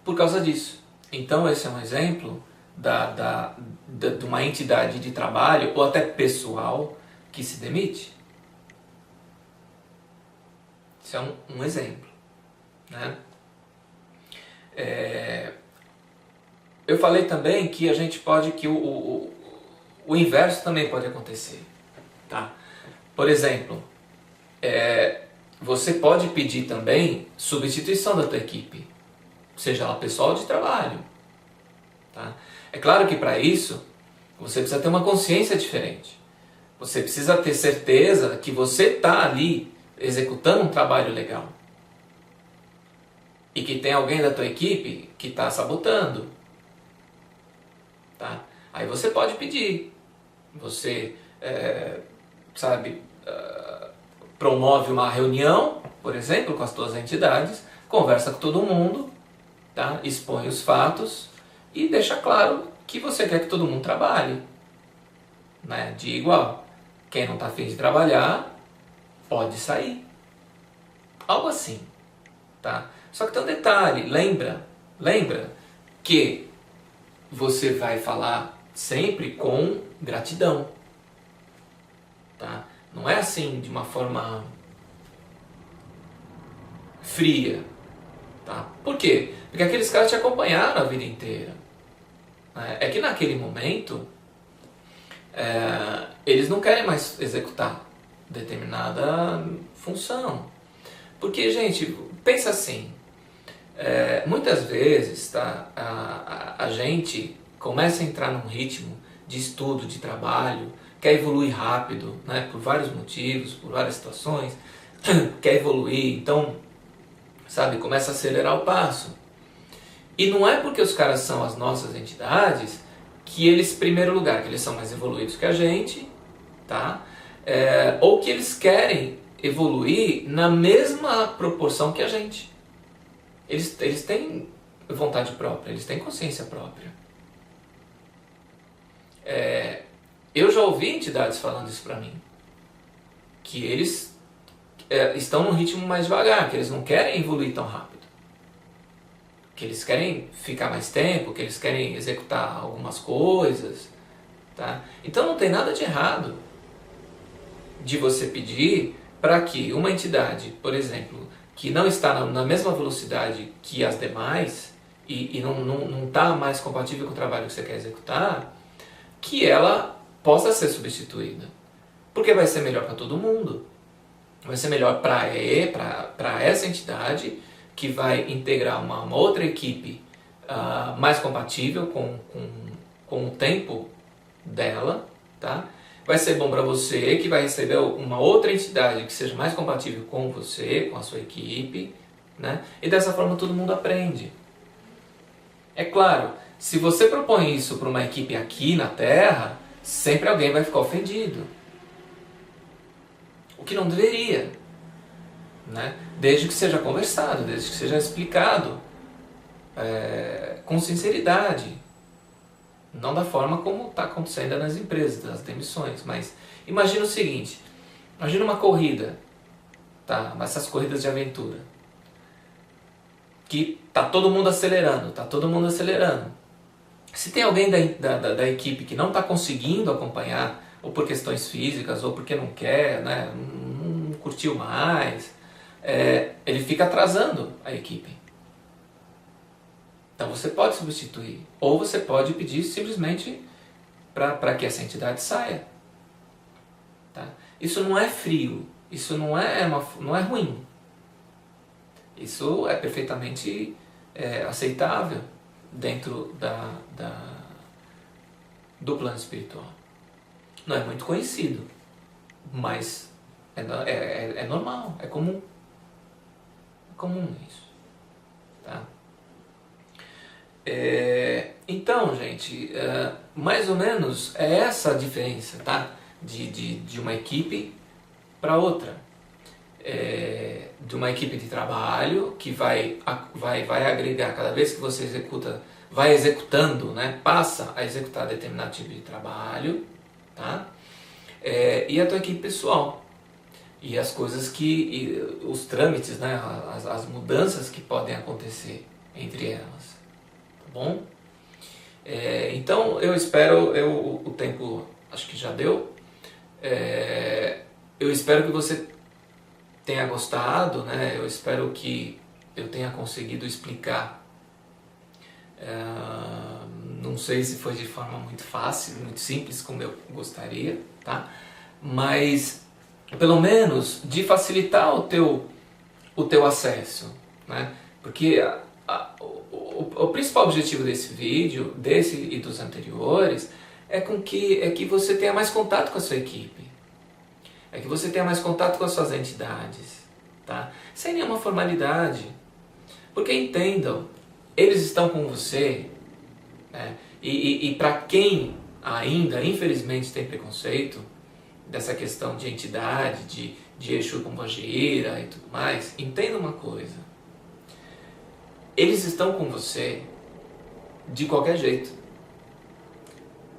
Por causa disso. Então esse é um exemplo de uma entidade de trabalho ou até pessoal que se demite. Isso é um exemplo, né? Eu falei também que a gente pode, que o inverso também pode acontecer, tá? Por exemplo, você pode pedir também substituição da tua equipe, seja ela pessoal ou de trabalho, tá? É claro que para isso você precisa ter uma consciência diferente. Você precisa ter certeza que você está ali executando um trabalho legal e que tem alguém da tua equipe que está sabotando, tá? Aí você pode pedir. Você, promove uma reunião, por exemplo, com as tuas entidades, conversa com todo mundo, tá? Expõe os fatos e deixa claro que você quer que todo mundo trabalhe, né? De igual. Quem não está afim de trabalhar, pode sair. Algo assim, tá? Só que tem um detalhe, lembra que você vai falar sempre com gratidão, tá? Não é assim de uma forma fria, tá? Por quê? Porque aqueles caras te acompanharam a vida inteira. É que naquele momento eles não querem mais executar determinada função. Porque, gente, pensa assim, muitas vezes, tá, a gente começa a entrar num ritmo de estudo, de trabalho, quer evoluir rápido, né, por vários motivos, por várias situações, quer evoluir, então, sabe, começa a acelerar o passo. E não é porque os caras são as nossas entidades que eles, em primeiro lugar, que eles são mais evoluídos que a gente, tá? Ou que eles querem evoluir na mesma proporção que a gente. Eles têm vontade própria, eles têm consciência própria. Eu já ouvi entidades falando isso pra mim, que eles estão num ritmo mais devagar, que eles não querem evoluir tão rápido, que eles querem ficar mais tempo, que eles querem executar algumas coisas, tá? Então não tem nada de errado de você pedir para que uma entidade, por exemplo, que não está na mesma velocidade que as demais e não está mais compatível com o trabalho que você quer executar, que ela possa ser substituída. Porque vai ser melhor para todo mundo. Vai ser melhor para essa entidade que vai integrar uma outra equipe mais compatível com o tempo dela, tá? Vai ser bom para você que vai receber uma outra entidade que seja mais compatível com você, com a sua equipe, né? E dessa forma todo mundo aprende. É claro, se você propõe isso para uma equipe aqui na Terra, sempre alguém vai ficar ofendido. O que não deveria, né? Desde que seja conversado, desde que seja explicado com sinceridade. Não da forma como está acontecendo nas empresas, das demissões. Mas imagina o seguinte, imagina uma corrida, tá? Essas corridas de aventura. Que tá todo mundo acelerando. Se tem alguém da equipe que não está conseguindo acompanhar, ou por questões físicas, ou porque não quer, né? Não curtiu mais, ele fica atrasando a equipe. Então você pode substituir, ou você pode pedir simplesmente para que essa entidade saia. Tá? Isso não é frio, isso não é ruim. Isso é perfeitamente aceitável dentro do plano espiritual. Não é muito conhecido, mas é normal, é comum. É comum isso. Tá? Então, gente, mais ou menos é essa a diferença, tá? De uma equipe para outra. De uma equipe de trabalho que vai agregar, cada vez que você vai executando, né? Passa a executar determinado tipo de trabalho, tá? E a tua equipe pessoal. E as coisas os trâmites, né? As mudanças que podem acontecer entre elas. Bom, então eu espero, o tempo acho que já deu, eu espero que você tenha gostado, né? Eu espero que eu tenha conseguido explicar, não sei se foi de forma muito fácil, muito simples como eu gostaria, tá? Mas pelo menos de facilitar o teu acesso, né? Porque o principal objetivo desse vídeo, desse e dos anteriores, é que você tenha mais contato com a sua equipe. É que você tenha mais contato com as suas entidades. Tá? Sem nenhuma formalidade. Porque entendam, eles estão com você, né? E para quem ainda, infelizmente, tem preconceito dessa questão de entidade, de Exu Pombagira e tudo mais, entenda uma coisa. Eles estão com você de qualquer jeito.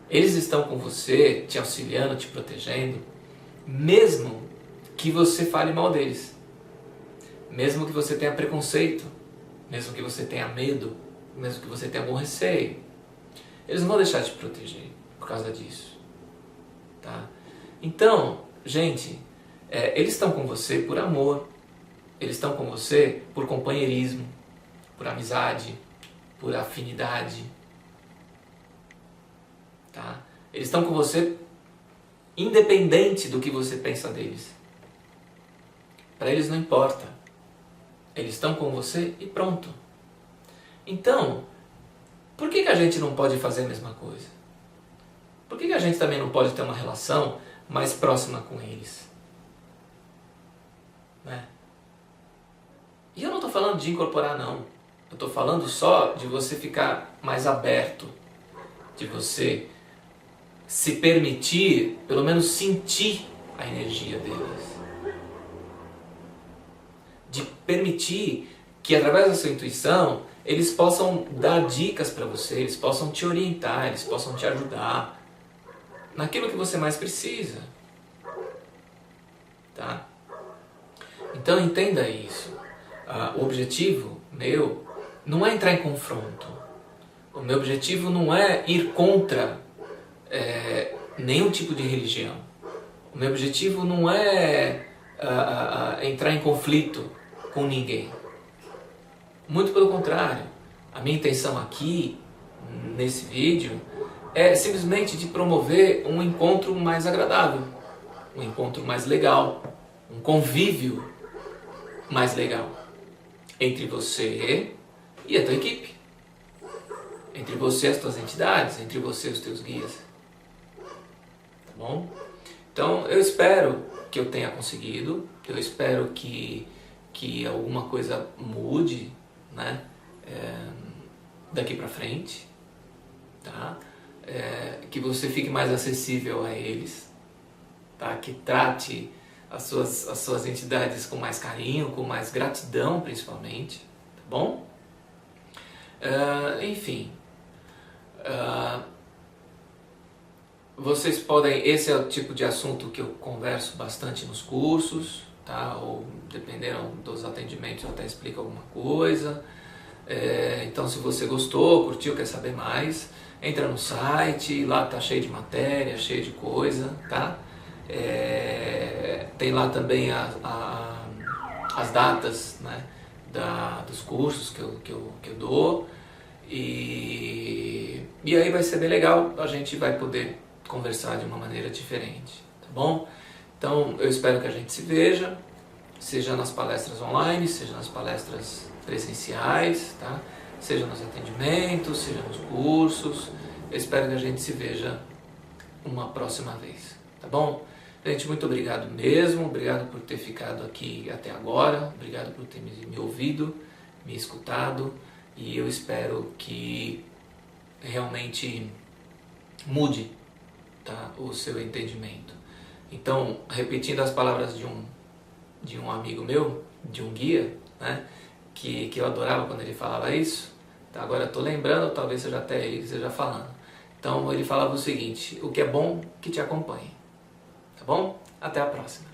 Eles estão com você, te auxiliando, te protegendo, mesmo que você fale mal deles. Mesmo que você tenha preconceito, mesmo que você tenha medo, mesmo que você tenha algum receio. Eles não vão deixar de te proteger por causa disso. Tá? Então, gente, eles estão com você por amor. Eles estão com você por companheirismo, por amizade, por afinidade. Tá? Eles estão com você independente do que você pensa deles. Para eles não importa. Eles estão com você e pronto. Então, por que a gente não pode fazer a mesma coisa? Por que a gente também não pode ter uma relação mais próxima com eles? Né? E eu não estou falando de incorporar, não. Eu estou falando só de você ficar mais aberto, de você se permitir, pelo menos sentir a energia deles. De permitir que através da sua intuição eles possam dar dicas para você, eles possam te orientar, eles possam te ajudar naquilo que você mais precisa. Tá? Então entenda isso. O objetivo meu não é entrar em confronto. O meu objetivo não é ir contra nenhum tipo de religião. O meu objetivo não é entrar em conflito com ninguém. Muito pelo contrário. A minha intenção aqui, nesse vídeo, é simplesmente de promover um encontro mais agradável, um encontro mais legal, um convívio mais legal entre você e a tua equipe, entre você e as tuas entidades, entre você e os teus guias. Tá bom? Então eu espero que eu tenha conseguido, eu espero que alguma coisa mude, né? Daqui pra frente, tá? Que você fique mais acessível a eles, tá? Que trate as suas entidades com mais carinho, com mais gratidão principalmente, tá bom? Enfim, vocês podem, esse é o tipo de assunto que eu converso bastante nos cursos, tá? Ou dependendo dos atendimentos eu até explico alguma coisa. Então se você gostou, curtiu, quer saber mais, entra no site, lá tá cheio de matéria, cheio de coisa, tá? Tem lá também as datas, né, dos cursos que eu dou, e aí vai ser bem legal, a gente vai poder conversar de uma maneira diferente, tá bom? Então eu espero que a gente se veja, seja nas palestras online, seja nas palestras presenciais, tá? Seja nos atendimentos, seja nos cursos. Eu espero que a gente se veja uma próxima vez, tá bom? Gente, muito obrigado mesmo, obrigado por ter ficado aqui até agora, obrigado por ter me ouvido, me escutado, e eu espero que realmente mude, tá, o seu entendimento. Então, repetindo as palavras de um amigo meu, de um guia, né, que eu adorava quando ele falava isso, tá, agora eu estou lembrando, talvez seja até ele que esteja falando. Então ele falava o seguinte: o que é bom que te acompanhe. Tá bom? Até a próxima.